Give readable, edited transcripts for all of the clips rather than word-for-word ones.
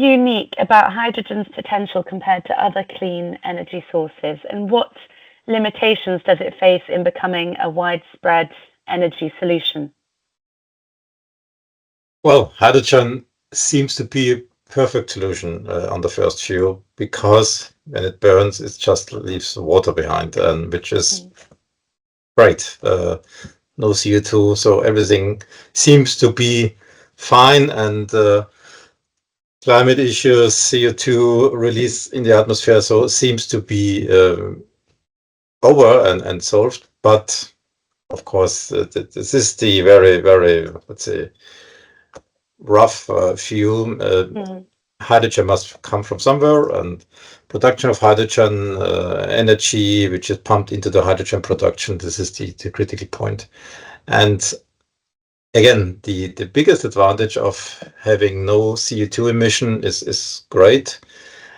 unique about hydrogen's potential compared to other clean energy sources, and what limitations does it face in becoming a widespread energy solution? Well, hydrogen seems to be a perfect solution on the first view, because when it burns, it just leaves water behind, and which is great. No CO2, so everything seems to be fine, and climate issues, CO2 release in the atmosphere, so it seems to be over and solved. But of course, this is the very, very, let's say, rough view. Hydrogen must come from somewhere, and production of hydrogen, energy which is pumped into the hydrogen production, this is the critical point. And again, the biggest advantage of having no CO2 emission is great,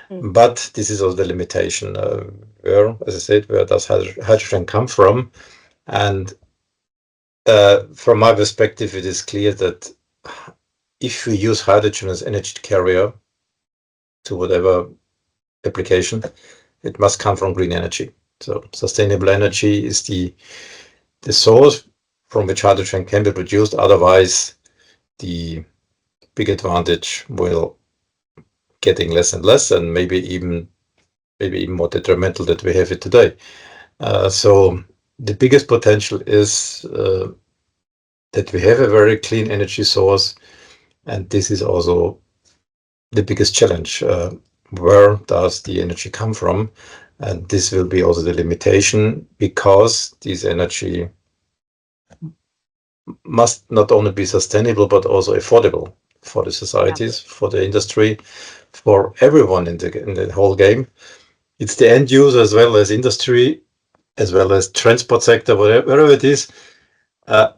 but this is also the limitation. Where, as I said, where does hydrogen come from? And from my perspective, it is clear that if we use hydrogen as energy carrier to whatever application, it must come from green energy. So sustainable energy is the source from which hydrogen can be produced. Otherwise, the big advantage will getting less and less, and maybe even more detrimental that we have it today. So the biggest potential is that we have a very clean energy source, and this is also the biggest challenge. Where does the energy come from? And this will be also the limitation, because this energy must not only be sustainable, but also affordable for the societies, for the industry, for everyone in the whole game. It's the end user as well as industry, as well as transport sector, wherever it is. At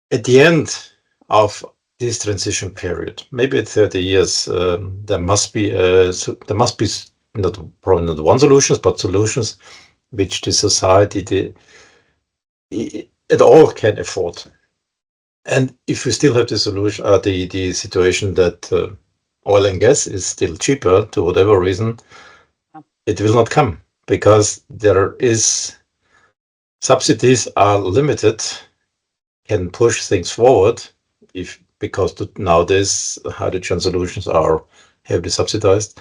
the end of this transition period, maybe at 30 years, there must be not probably not one solutions, but solutions which the society it all can afford. And if we still have the solution, the situation that oil and gas is still cheaper to whatever reason, it will not come, because there is subsidies are limited, can push things forward because nowadays hydrogen solutions are heavily subsidized.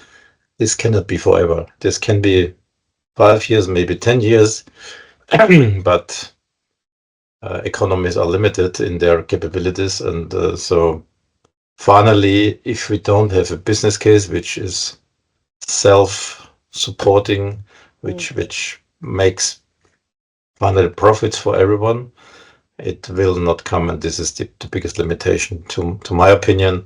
This cannot be forever. This can be 5 years, maybe 10 years, but economies are limited in their capabilities, and so finally, if we don't have a business case which is self-supporting, which makes finally profits for everyone, it will not come, and this is the biggest limitation to my opinion.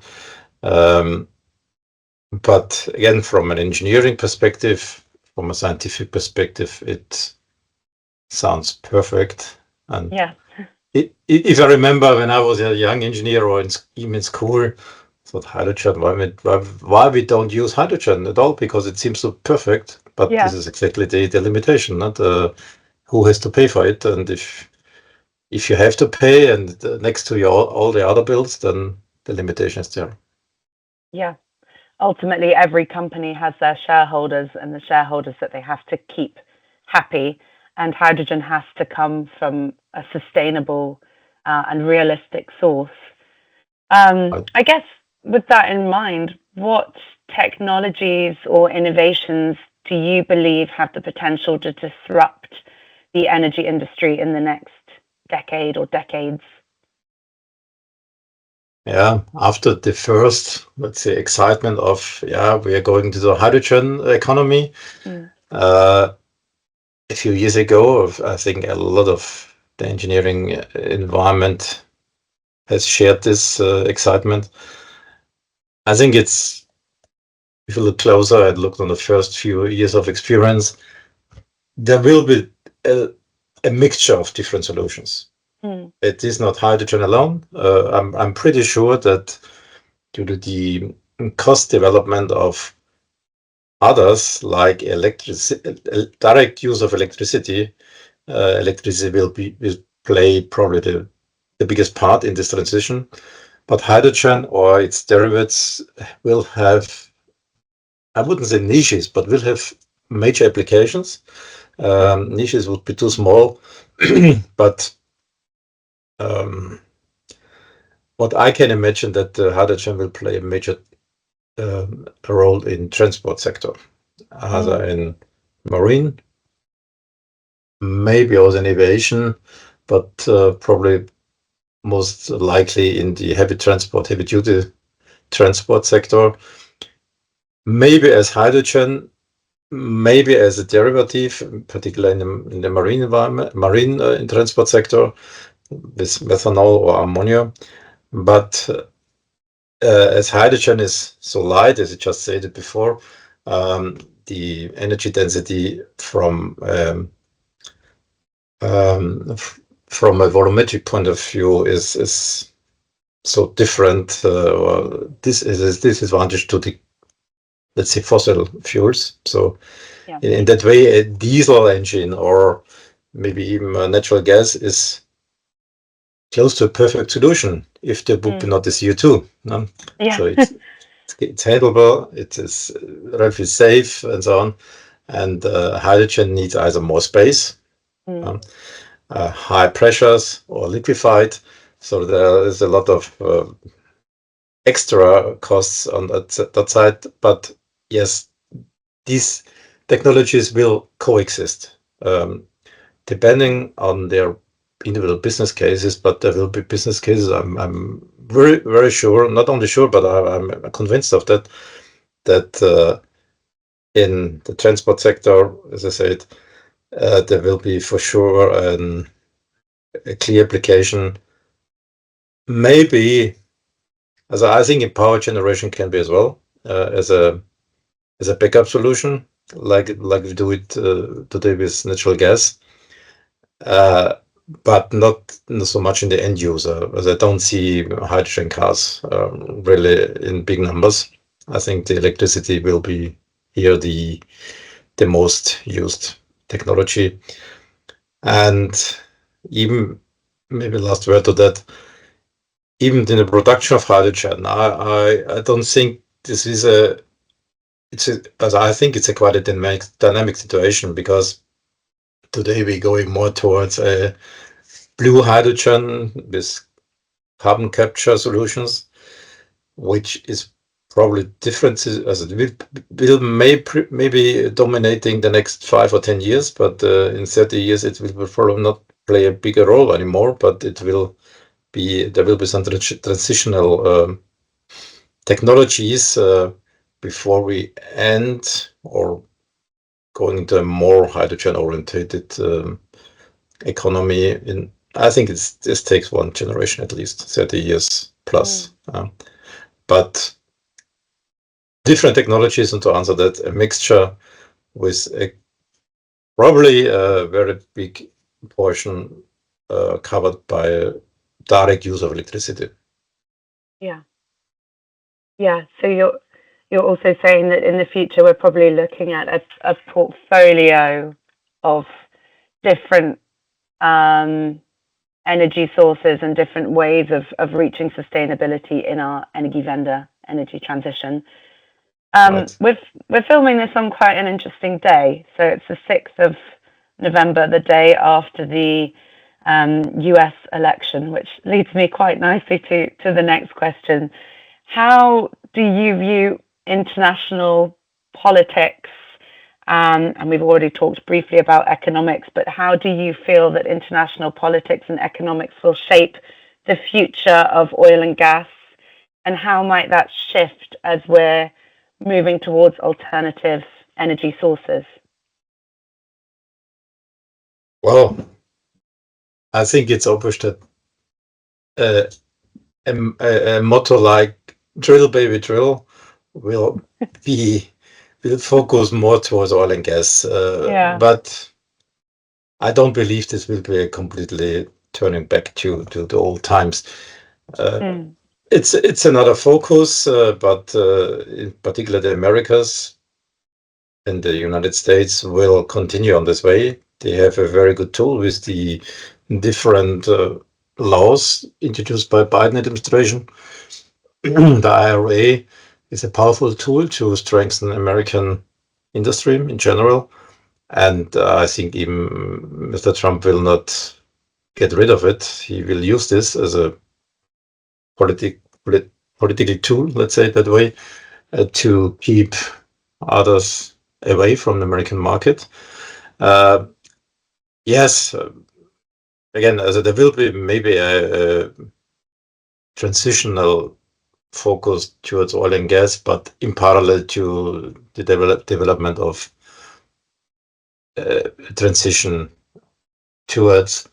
But again, from an engineering perspective, from a scientific perspective, it sounds perfect. And if I remember when I was a young engineer or even in school, I thought hydrogen, why we don't use hydrogen at all? Because it seems so perfect, but this is exactly the limitation, not who has to pay for it. And if you have to pay, and next to all the other bills, then the limitation is there. Yeah. Ultimately, every company has their shareholders, and the shareholders that they have to keep happy, and hydrogen has to come from a sustainable and realistic source. I guess with that in mind, what technologies or innovations do you believe have the potential to disrupt the energy industry in the next decade or decades? Yeah, after the first, let's say, excitement of, we are going to the hydrogen economy, a few years ago, I think a lot of the engineering environment has shared this excitement. I think if you look closer and look on the first few years of experience, there will be a mixture of different solutions. It is not hydrogen alone. I'm pretty sure that due to the cost development of others, like direct use of electricity will play probably the biggest part in this transition. But hydrogen or its derivatives will have I wouldn't say niches, but will have major applications. Niches would be too small, but what I can imagine that hydrogen will play a major role in transport sector, either in marine, maybe also in aviation, but probably most likely in the heavy transport, heavy duty transport sector. Maybe as hydrogen, maybe as a derivative, particularly in the marine environment, marine in transport sector, with methanol or ammonia. But as hydrogen is so light, as I just stated before, the energy density from a volumetric point of view is so different, or this is a disadvantage to the, let's say, fossil fuels. So in that way, a diesel engine or maybe even natural gas is close to a perfect solution if there would be not the CO2. No? So it's handleable, it is relatively safe, and so on. And hydrogen needs either more space, high pressures, or liquefied. So there is a lot of extra costs on that side. But yes, these technologies will coexist, depending on their individual business cases. But there will be business cases. I'm very, very sure. Not only sure, but I'm convinced of that. That in the transport sector, as I said, there will be for sure a clear application. Maybe, as I think in power generation can be as well, as a backup solution, like we do it today with natural gas, but not so much in the end user, as I don't see hydrogen cars really in big numbers. I think the electricity will be here the most used technology. And even maybe last word to that, even in the production of hydrogen, I don't think this is as I think it's a quite a dynamic situation, because today we're going more towards a blue hydrogen with carbon capture solutions, which is probably different, as it will maybe dominating the next 5 or 10 years, but in 30 years it will probably not play a bigger role anymore, but there will be some transitional technologies before we end or going into a more hydrogen orientated economy. I think this takes one generation, at least 30 years plus. But different technologies, and to answer that, a mixture with probably a very big portion covered by direct use of electricity. So you're also saying that in the future we're probably looking at a portfolio of different energy sources and different ways of reaching sustainability in our energy transition. Right. We're filming this on quite an interesting day. So it's the 6th of November, the day after the US election, which leads me quite nicely to the next question. How do you view international politics? And we've already talked briefly about economics, but how do you feel that international politics and economics will shape the future of oil and gas? And how might that shift as we're moving towards alternative energy sources? Well, I think it's obvious that a motto like "drill, baby, drill" will focus more towards oil and gas. But I don't believe this will be a completely turning back to the old times. It's another focus, but in particular the Americas and the United States will continue on this way. They have a very good tool with the different laws introduced by Biden administration, the IRA, is a powerful tool to strengthen American industry in general. And I think even Mr. Trump will not get rid of it. He will use this as a political tool, let's say it that way, to keep others away from the American market. Yes, again, there will be maybe a transitional focus towards oil and gas, but in parallel to the development of transition towards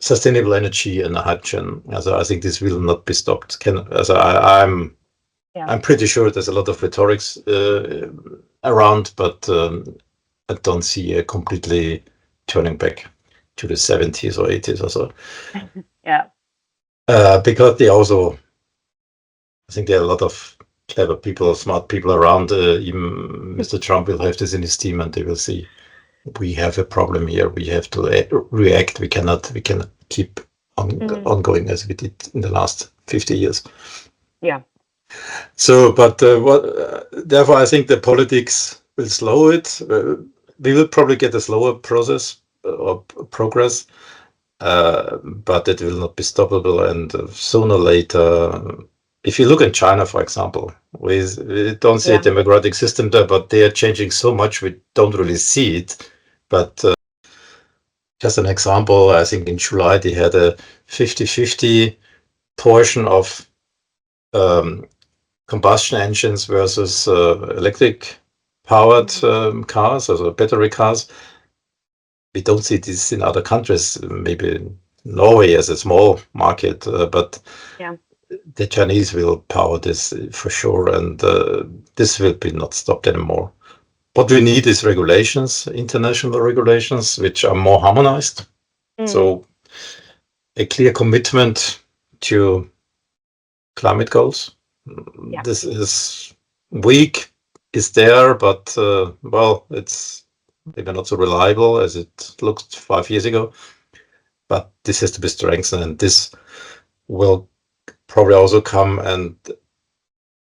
sustainable energy and hydrogen. I think this will not be stopped. I'm pretty sure there's a lot of rhetorics around, but I don't see a completely turning back to the 70s or 80s or so. Yeah. Because I think there are a lot of clever people, smart people around. Even Mr. Trump will have this in his team, and they will see we have a problem here. We have to react. We cannot keep ongoing as we did in the last 50 years. Yeah. So, but therefore, I think the politics will slow it. We will probably get a slower process or progress, but it will not be stoppable. And sooner or later, if you look in China, for example, we don't see a democratic system there, but they are changing so much we don't really see it. But just an example, I think in July they had a 50-50 portion of combustion engines versus electric powered cars, also battery cars. We don't see this in other countries, maybe Norway as a small market, but the Chinese will power this for sure, and this will be not stopped anymore. What we need is regulations, international regulations, which are more harmonized. So a clear commitment to climate goals. This is weak, is there, but well, it's maybe not so reliable as it looked 5 years ago. But this has to be strengthened, and this will probably also come. And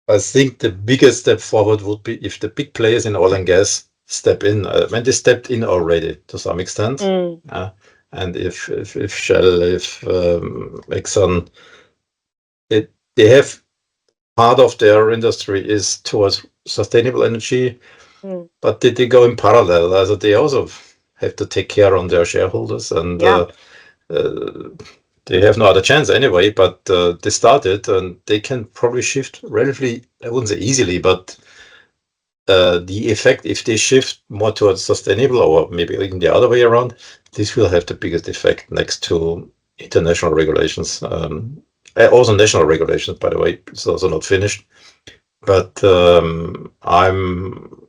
I think the biggest step forward would be if the big players in oil and gas step in. When they stepped in already to some extent, and if Shell, if Exxon, they have part of their industry is towards sustainable energy, but they go in parallel. Also, they also have to take care on their shareholders, and they have no other chance anyway. But they started, and they can probably shift relatively. I wouldn't say easily, but the effect if they shift more towards sustainable, or maybe even the other way around, this will have the biggest effect next to international regulations. Also national regulations, by the way, it's also not finished. But I'm,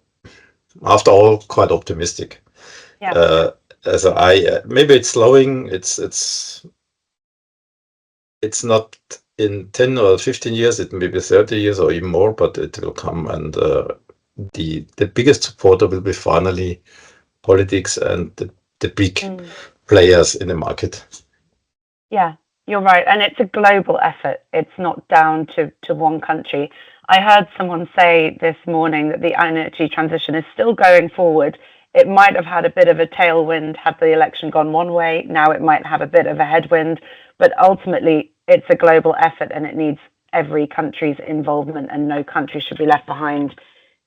after all, quite optimistic. As maybe it's slowing. It's not in 10 or 15 years. It may be 30 years or even more, but it will come. And the biggest supporter will be finally politics and the big players in the market. Yeah, you're right. And it's a global effort. It's not down to one country. I heard someone say this morning that the energy transition is still going forward. It might have had a bit of a tailwind had the election gone one way. Now it might have a bit of a headwind, but ultimately it's a global effort and it needs every country's involvement, and no country should be left behind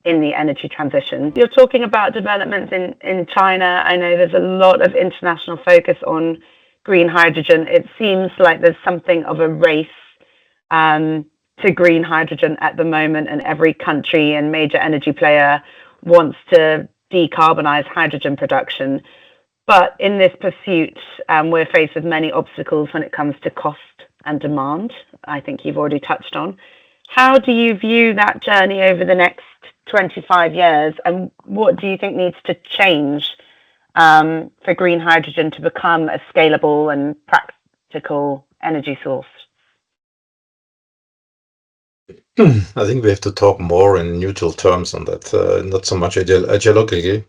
in the energy transition. You're talking about developments in China. I know there's a lot of international focus on green hydrogen. It seems like there's something of a race to green hydrogen at the moment, and every country and major energy player wants to decarbonize hydrogen production. But in this pursuit, we're faced with many obstacles when it comes to cost and demand. I think you've already touched on. How do you view that journey over the next 25 years, and what do you think needs to change for green hydrogen to become a scalable and practical energy source? I think we have to talk more in neutral terms on that, not so much ideologically.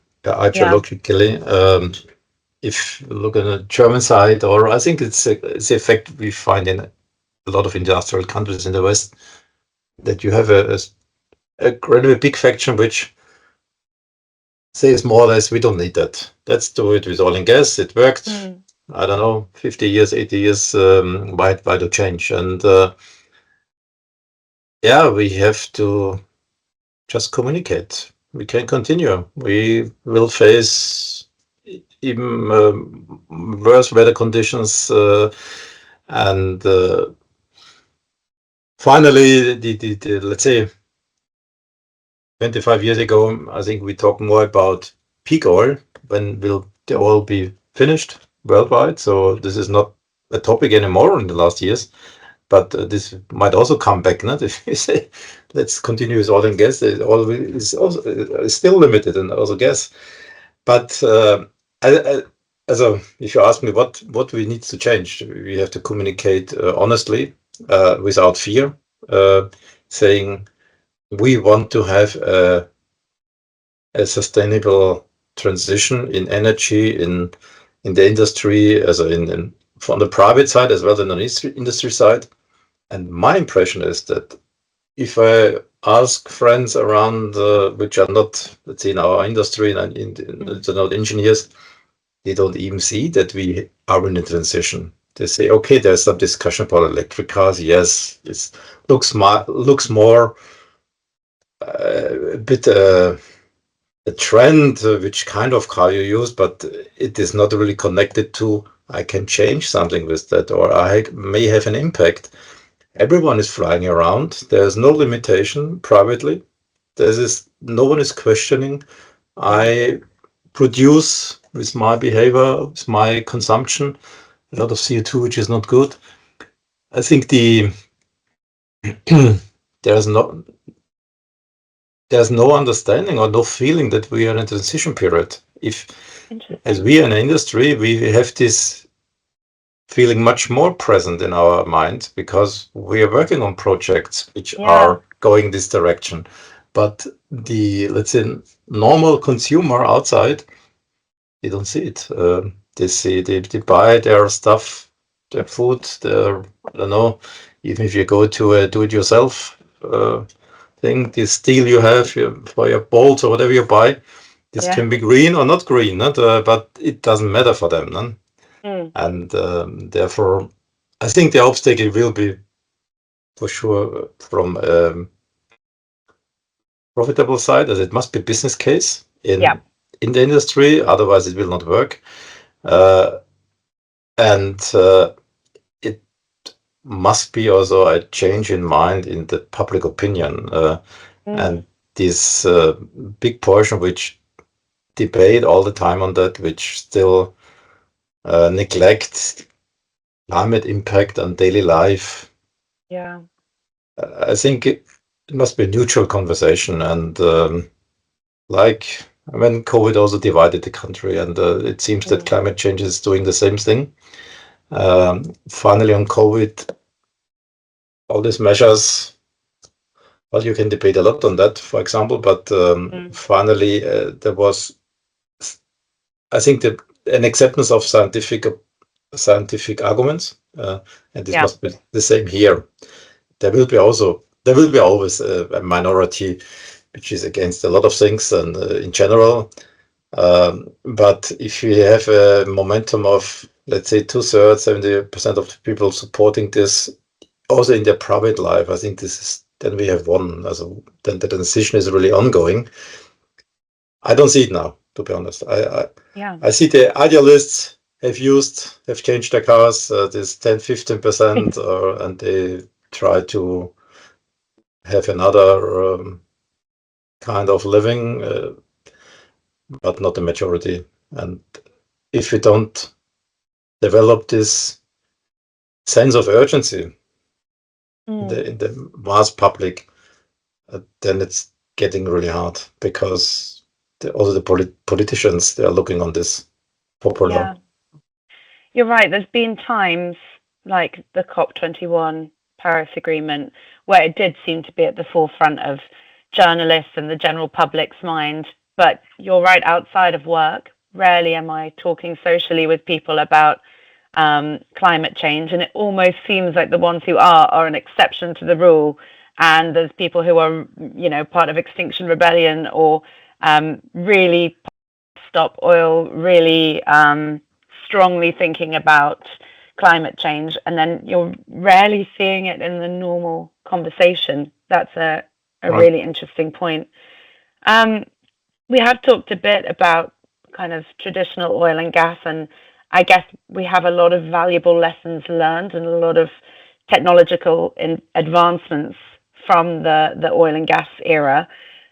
If you look at the German side, or I think it's the effect we find in a lot of industrial countries in the West, that you have a a really big faction which says more or less we don't need that. Let's do it with oil and gas. It worked. Mm. I don't know, 50 years, 80 years. Why to change? And yeah, we have to just communicate. We can continue. We will face even worse weather conditions, and finally, the let's say 25 years ago, I think we talked more about peak oil. When will the oil be finished worldwide? So this is not a topic anymore in the last years. But this might also come back, not if you say let's continue with oil and gas. Oil is also is still limited, and also gas. But also, if you ask me what we need to change, we have to communicate honestly, without fear, saying we want to have a sustainable transition in energy in the industry, as in from the private side as well as on the industry side. And my impression is that if I ask friends around, which are not, let's say, in our industry and they're not engineers, they don't even see that we are in a transition. They say, okay, there's some discussion about electric cars. Yes, it looks more a bit a trend, which kind of car you use, but it is not really connected to I can change something with that, or I may have an impact. Everyone is flying around. There's no limitation privately. No one is questioning. I produce with my behavior, with my consumption, a lot of CO2, which is not good. I think there's no there's no understanding or no feeling that we are in a transition period. If, as we are in the industry, we have this feeling much more present in our mind because we are working on projects which are going this direction. But let's say, normal consumer outside, they don't see it. They buy their stuff, their food, I don't know, even if you go to a do-it-yourself thing, the steel you have for your bolts or whatever you buy, this can be green or not green, but it doesn't matter for them. No? And therefore, I think the obstacle will be for sure from profitable side, as it must be business case in the industry, otherwise it will not work. And it must be also a change in mind in the public opinion, and this big portion which debate all the time on that, which still neglect climate impact on daily life. I think it must be a neutral conversation, and like when COVID also divided the country, and it seems that climate change is doing the same thing. Finally, on COVID, all these measures, well, you can debate a lot on that, for example, but finally there was, I think, an acceptance of scientific arguments, and this must be the same here. There will be always a minority which is against a lot of things, and in general. But if you have a momentum of, let's say, 2/3, 70% of the people supporting this, also in their private life, I think then we have won. Then the transition is really ongoing. I don't see it now, to be honest. I see the idealists have changed their cars, this 10-15%, and they try to have another kind of living, but not the majority. And if we don't develop this sense of urgency in the mass public, then it's getting really hard, because also the politicians, they are looking on this popular. You're right. There's been times like the COP21 Paris Agreement where it did seem to be at the forefront of journalists and the general public's mind. But you're right, outside of work, rarely am I talking socially with people about climate change. And it almost seems like the ones who are an exception to the rule. and there's people who are, part of Extinction Rebellion, or really stop oil, really strongly thinking about climate change, and then you're rarely seeing it in the normal conversation. That's a Right. really interesting point. Um, we have talked a bit about kind of traditional oil and gas, and I guess we have a lot of valuable lessons learned and a lot of technological advancements from the oil and gas era.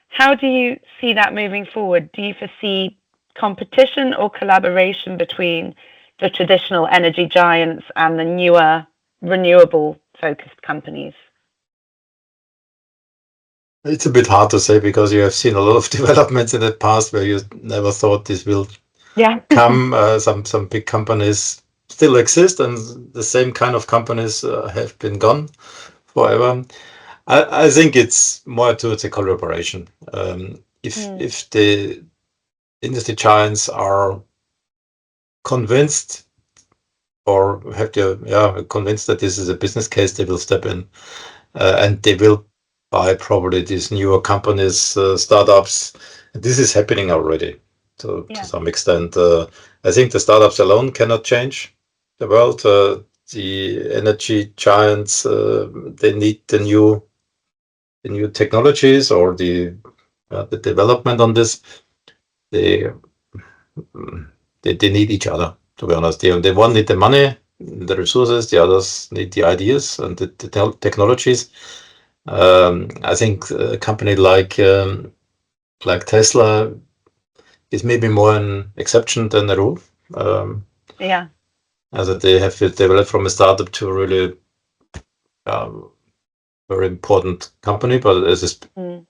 How do you see that moving forward? Do you foresee competition or collaboration between the traditional energy giants and the newer renewable focused companies? It's a bit hard to say because you have seen a lot of developments in the past where you never thought this will Yeah. come. Some big companies still exist, and the same kind of companies have been gone forever. I think it's more towards a collaboration. If the industry giants are convinced or have to convinced that this is a business case, they will step in, and they will buy probably these newer companies, startups. This is happening already to Yeah. some extent. I think the startups alone cannot change the world. The energy giants, they need the new technologies or the development on this. They they need each other, to be honest. They one need the money, the resources, the others need the ideas and the technologies. I think a company like Tesla is maybe more an exception than a rule. Yeah. As they have developed from a startup to a really very important company, but as a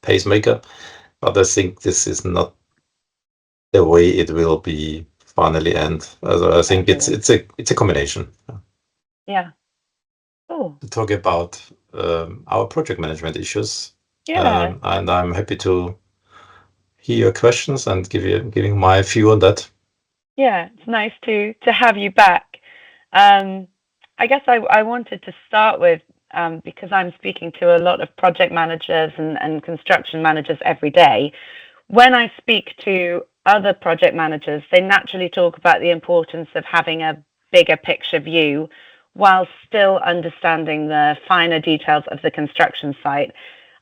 pacemaker. But I think this is not the way it will be finally end. I think it's a combination. Yeah. Oh. To talk about our project management issues, Yeah. and I'm happy to hear your questions and giving my view on that. Yeah, it's nice to have you back. I guess I wanted to start with, because I'm speaking to a lot of project managers and construction managers every day. When I speak to other project managers, they naturally talk about the importance of having a bigger picture view while still understanding the finer details of the construction site.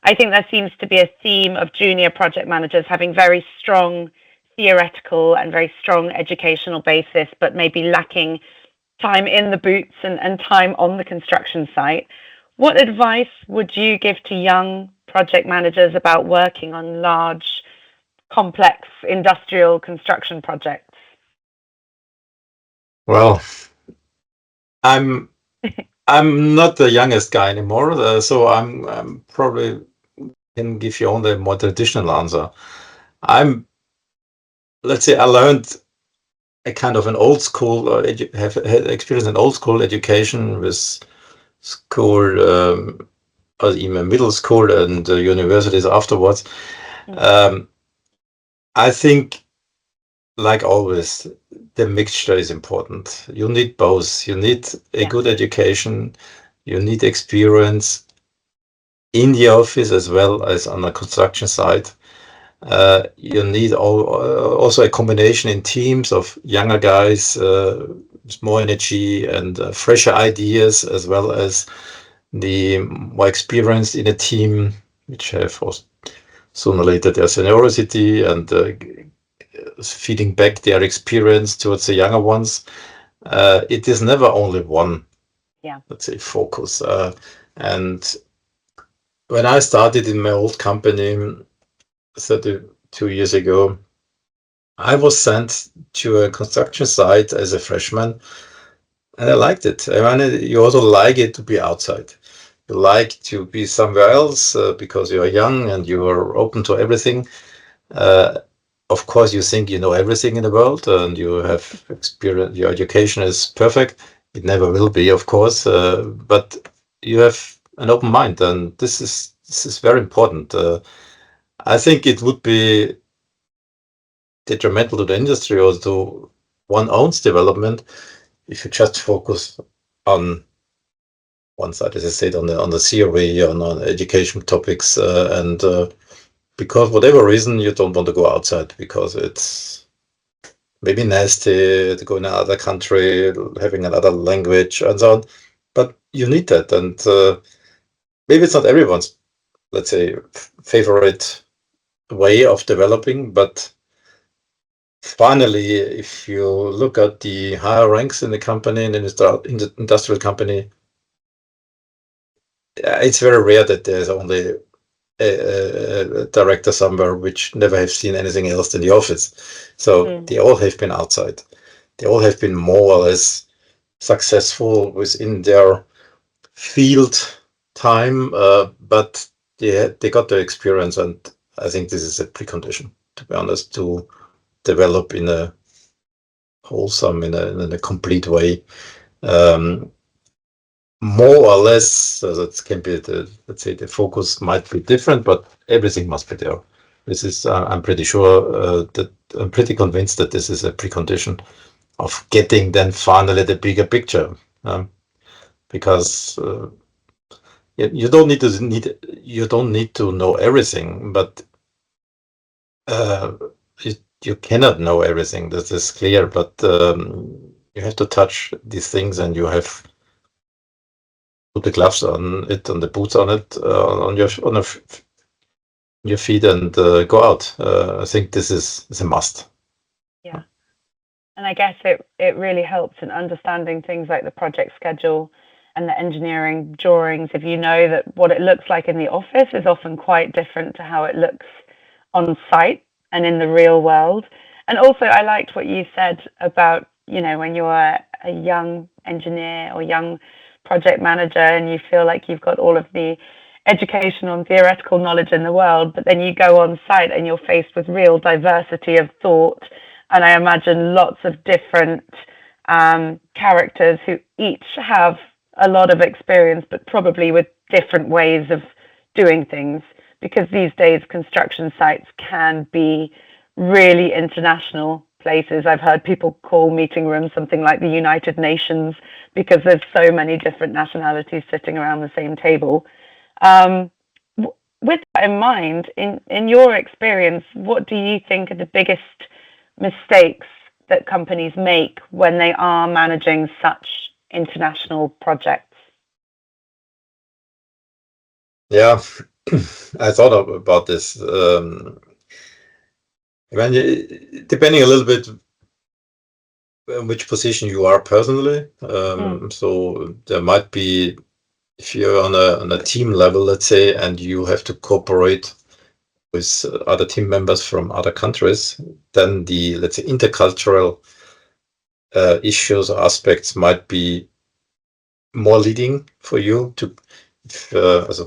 I think there seems to be a theme of junior project managers having very strong theoretical and very strong educational basis, but maybe lacking time in the boots and time on the construction site. What advice would you give to young project managers about working on large, complex industrial construction projects? Well, I'm I'm not the youngest guy anymore, so I'm probably can give you only a more traditional answer. Let's say I learned a kind of an old school, have had experience in old school education with school, or even middle school and universities afterwards. Um, I think, like always, the mixture is important. You need both. You need a good education. You need experience in the office as well as on the construction site. You need also a combination in teams of younger guys, with more energy and fresher ideas, as well as the more experienced in a team, which have also sooner or later their seniority and feeding back their experience towards the younger ones. It is never only one, let's say, focus. And when I started in my old company 32 years ago, I was sent to a construction site as a freshman, and I liked it. I mean, you also like it to be outside. You like to be somewhere else because you are young and you are open to everything. Of course, you think you know everything in the world and you have experience. Your education is perfect. It never will be, of course, but you have an open mind, and this is very important. I think it would be detrimental to the industry or to one own's development if you just focus on one side, as I said, on the theory, on education topics, and because whatever reason you don't want to go outside because it's maybe nasty to go in another country, having another language and so on. But you need that, and maybe it's not everyone's, let's say, favorite way of developing, but finally, if you look at the higher ranks in the company, in the industrial company, it's very rare that there's only a director somewhere which never have seen anything else than the office. So they all have been outside. They all have been more or less successful within their field time, but they got the experience, and I think this is a precondition, to be honest, to develop in a wholesome, in a complete way. More or less, so that can be let's say the focus might be different, but everything must be there. This is, I'm pretty sure that I'm pretty convinced that this is a precondition of getting then finally the bigger picture, because you don't need to know everything, but you cannot know everything. That is clear, but you have to touch these things, and you have put the gloves on it, and the boots on it, on your feet, and go out. I think this is a must. Yeah. And I guess it really helps in understanding things like the project schedule and the engineering drawings. If you know that what it looks like in the office is often quite different to how it looks on site and in the real world. And also, I liked what you said about, when you're a young engineer or young project manager and you feel like you've got all of the educational and theoretical knowledge in the world, but then you go on site and you're faced with real diversity of thought. And I imagine lots of different characters who each have a lot of experience, but probably with different ways of doing things. Because these days, construction sites can be really international places. I've heard people call meeting rooms something like the United Nations because there's so many different nationalities sitting around the same table. With that in mind, in your experience, what do you think are the biggest mistakes that companies make when they are managing such international projects? Yeah, I thought about this. When depending a little bit in which position you are personally. So there might be, if you're on a team level, let's say, and you have to cooperate with other team members from other countries, then the, let's say, intercultural issues or aspects might be more leading for you to, as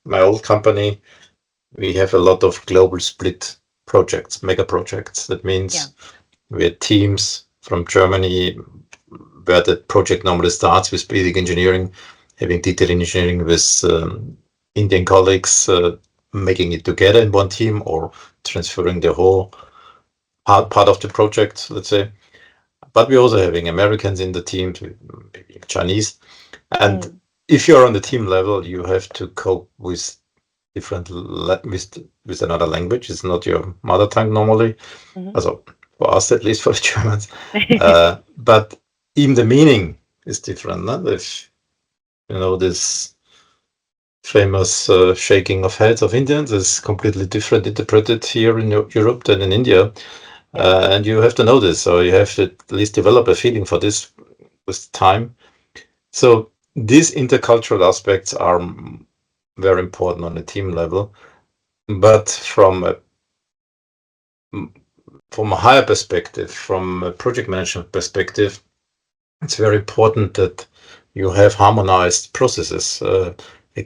my old company, we have a lot of global split projects, mega projects. That means we had teams from Germany where the project normally starts with basic engineering, having detail engineering with Indian colleagues, making it together in one team or transferring the whole part of the project, let's say. But we're also having Americans in the team, maybe Chinese. And if you're on the team level, you have to cope with with another language. It's not your mother tongue normally. Also for us, at least for the Germans. But even the meaning is different. No? If this famous shaking of heads of Indians is completely different interpreted here in Europe than in India. And you have to know this, so you have to at least develop a feeling for this with time. So these intercultural aspects are very important on a team level, but from a higher perspective, from a project management perspective, it's very important that you have harmonized processes, a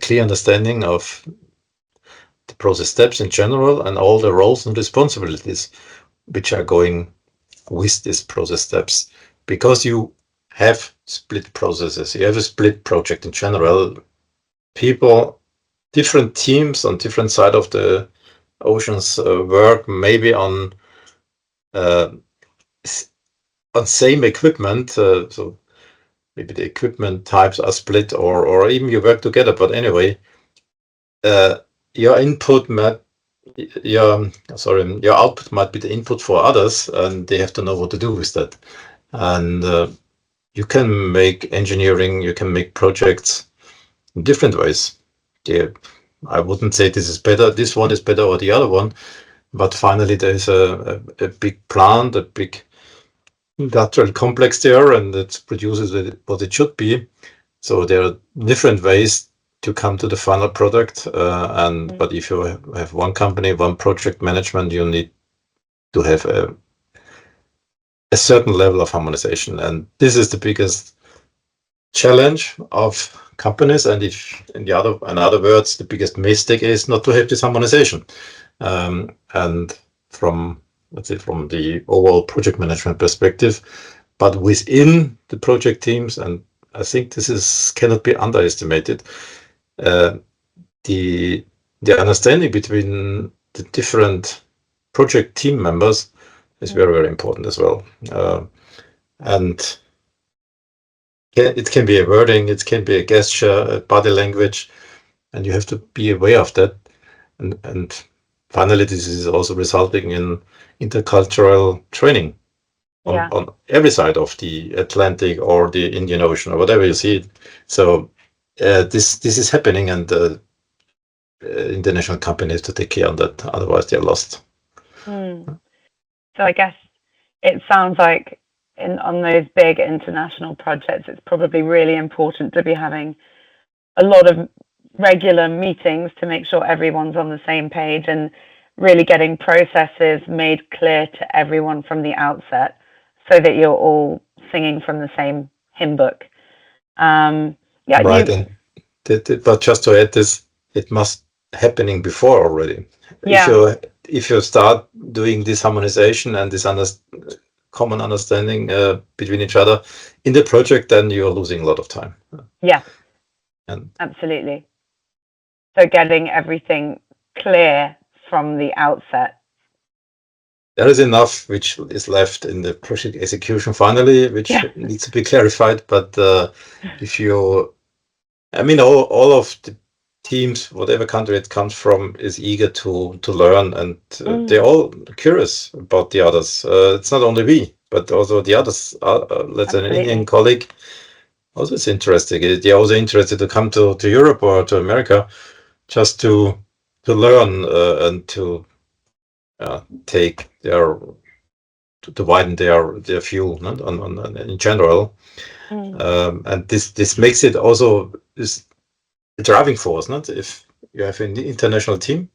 clear understanding of the process steps in general and all the roles and responsibilities which are going with these process steps, because you have split processes, you have a split project in general. People, different teams on different side of the oceans work maybe on same equipment. So maybe the equipment types are split, or even you work together. But anyway, your input might your output might be the input for others, and they have to know what to do with that. And you can make engineering, you can make projects in different ways. Yeah, I wouldn't say this is better, this one is better or the other one, but finally there is a big plant, a big industrial complex there, and it produces what it should be. So there are different ways to come to the final product. But if you have one company, one project management, you need to have a certain level of harmonization, and this is the biggest challenge of companies. And if in other words, the biggest mistake is not to have this harmonization. And from the overall project management perspective, but within the project teams, and I think this cannot be underestimated. The understanding between the different project team members is very, very important as well. And it can be a wording, it can be a gesture, a body language, and you have to be aware of that. And finally, this is also resulting in intercultural training on every side of the Atlantic or the Indian Ocean or whatever you see it. So this is happening, and international companies to take care of that. Otherwise, they're lost. So I guess it sounds like on those big international projects, it's probably really important to be having a lot of regular meetings to make sure everyone's on the same page and really getting processes made clear to everyone from the outset so that you're all singing from the same hymn book. Right. But just to add this, it must happening before already. If you start doing this harmonization and this common understanding between each other in the project, then you're losing a lot of time. Yeah, absolutely. So getting everything clear from the outset. There is enough which is left in the project execution finally, which needs to be clarified. But if you, I mean, all of the teams, whatever country it comes from, is eager to learn, and they're all curious about the others. It's not only we, but also the others. Let's say an Indian colleague also is interested. They're also interested to come to Europe or to America just to learn and to take to widen their view on in general. And this makes it also is a driving force. Not if you have an international team,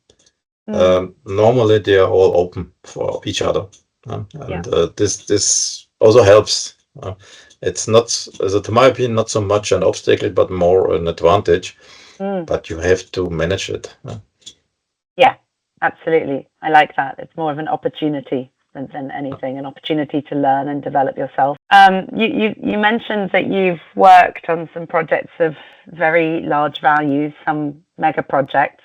normally they are all open for each other, and this also helps. It's not, to my opinion, not so much an obstacle, but more an advantage. But you have to manage it. Yeah, absolutely. I like that. It's more of an opportunity than anything, an opportunity to learn and develop yourself. You mentioned that you've worked on some projects of very large values, some mega projects.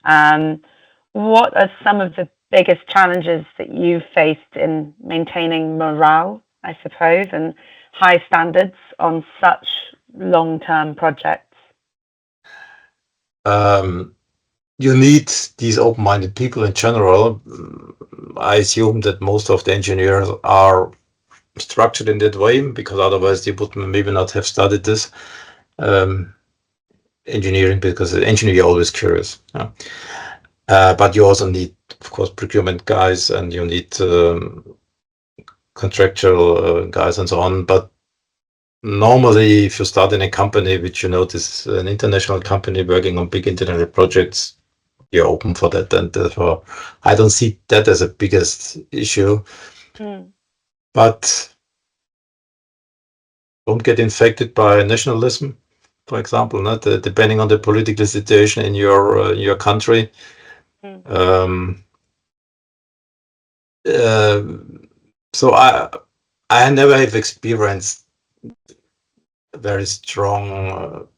What are some of the biggest challenges that you've faced in maintaining morale, I suppose, and high standards on such long-term projects? You need these open-minded people in general. I assume that most of the engineers are structured in that way, because otherwise they would maybe not have studied this engineering, because the engineer are always curious. But you also need, of course, procurement guys, and you need contractual guys and so on. But normally, if you start in a company which you know is an international company working on big international projects, you're open for that, and therefore I don't see that as a biggest issue. But don't get infected by nationalism, for example, not depending on the political situation in your country. So I never have experienced very strong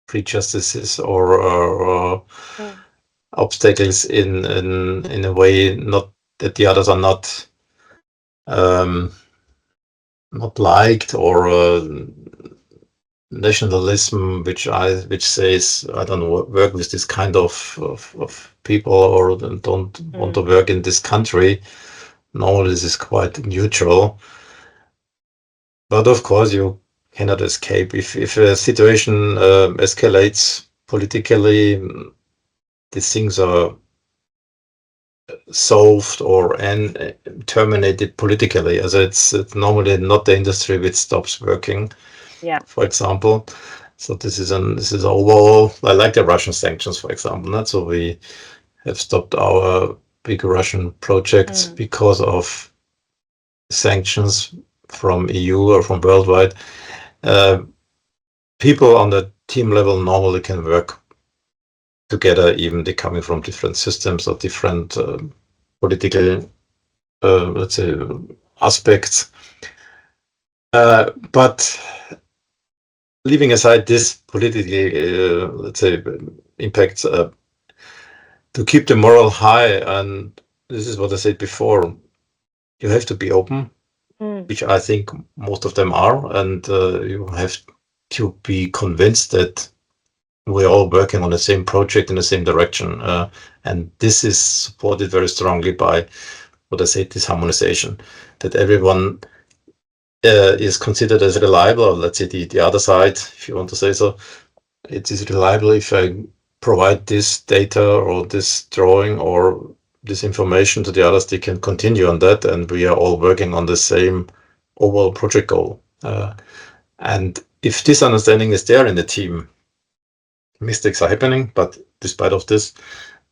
prejudices or obstacles in a way, not that the others are not not liked, or nationalism, which says I don't work with this kind of people, or don't want to work in this country. Normally, this is quite neutral. But of course, you cannot escape if a situation escalates politically. These things are solved or terminated politically. As it's normally not the industry which stops working. Yeah. For example, so this is overall. I like the Russian sanctions, for example. Not so we have stopped our big Russian projects because of sanctions from EU or from worldwide. People on the team level normally can work together, even they coming from different systems or different political, let's say, aspects. But leaving aside this politically, let's say, impacts, to keep the moral high, and this is what I said before, you have to be open, which I think most of them are, and you have to be convinced that we're all working on the same project in the same direction. And this is supported very strongly by what I said, this harmonization, that everyone is considered as reliable, or let's say the other side, if you want to say so. It is reliable if I provide this data or this drawing or this information to the others, they can continue on that, and we are all working on the same overall project goal. And if this understanding is there in the team, mistakes are happening, but despite of this,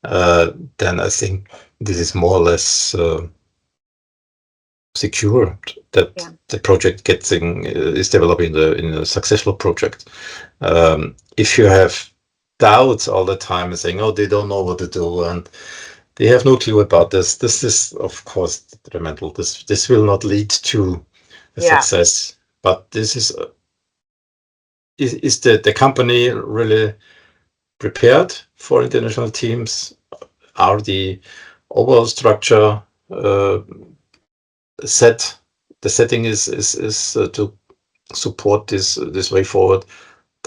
then I think this is more or less secure that the project is developing in a successful project. If you have doubts all the time and saying, oh, they don't know what to do and they have no clue about this is of course detrimental. This will not lead to a success. But this is the company really prepared for international teams? Are the overall structure set? The setting is to support this way forward,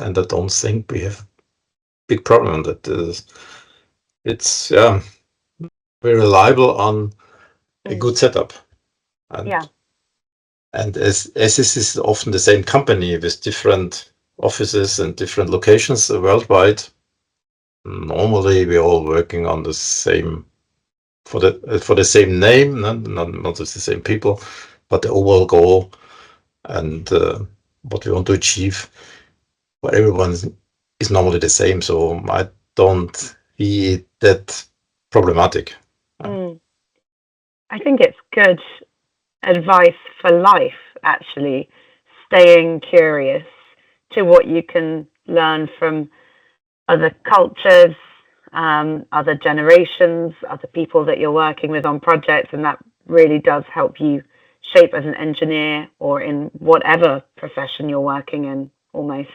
and I don't think we have big problem that it's very reliable on a good setup. And as this is often the same company with different offices and different locations worldwide, normally we're all working on the same for the same name, not just the same people, but the overall goal and what we want to achieve. For everyone is normally the same, so I don't see it that problematic. I think it's good advice for life, actually, staying curious to what you can learn from other cultures, other generations, other people that you're working with on projects, and that really does help you shape as an engineer or in whatever profession you're working in, almost.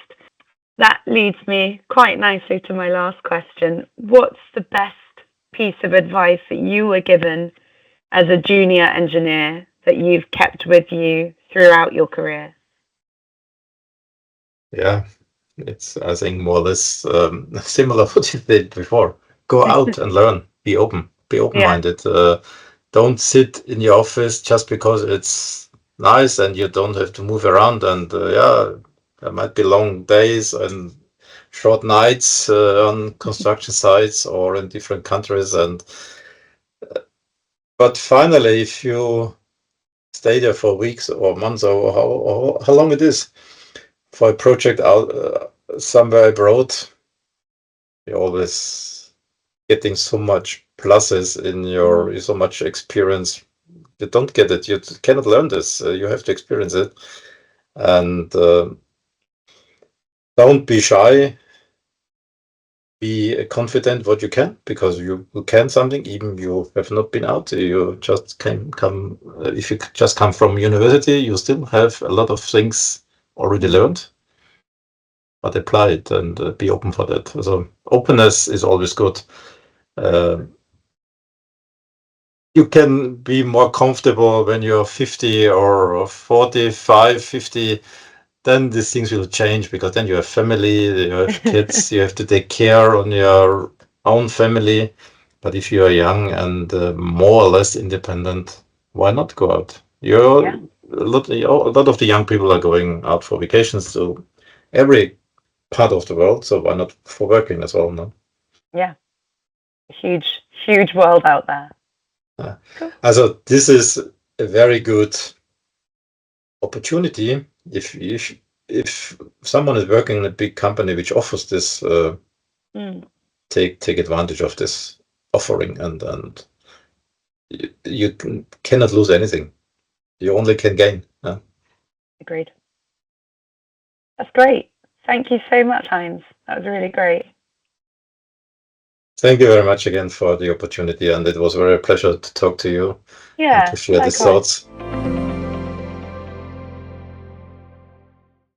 That leads me quite nicely to my last question. What's the best piece of advice that you were given as a junior engineer that you've kept with you throughout your career? Yeah, it's, I think, more or less similar to what you did before. Go out and learn. Be open. Be open-minded. Don't sit in your office just because it's nice and you don't have to move around. And there might be long days and short nights on construction sites or in different countries. But finally, if you stay there for weeks or months or how long it is for a project out somewhere abroad, you're always getting so much pluses in your so much experience. You don't get it. You cannot learn this. You have to experience it. And don't be shy. Be confident what you can, because you can something, even you have not been out. You just come. If you just come from university, you still have a lot of things already learned. But apply it and be open for that. So openness is always good. you can be more comfortable when you're 50 or 45, 50. Then these things will change because then you have family, you have kids, you have to take care on your own family. But if you are young and more or less independent, why not go out? Yeah, A lot of the young people are going out for vacations to every part of the world, so why not for working as well? No? yeah. Huge, huge world out there. Cool. Also, this is a very good opportunity if someone is working in a big company which offers this, take advantage of this offering, and you cannot lose anything. You only can gain. Agreed. That's great. Thank you so much, Heinz. That was really great. Thank you very much again for the opportunity, and it was very a pleasure to talk to you and to Yeah, share these likewise. thoughts.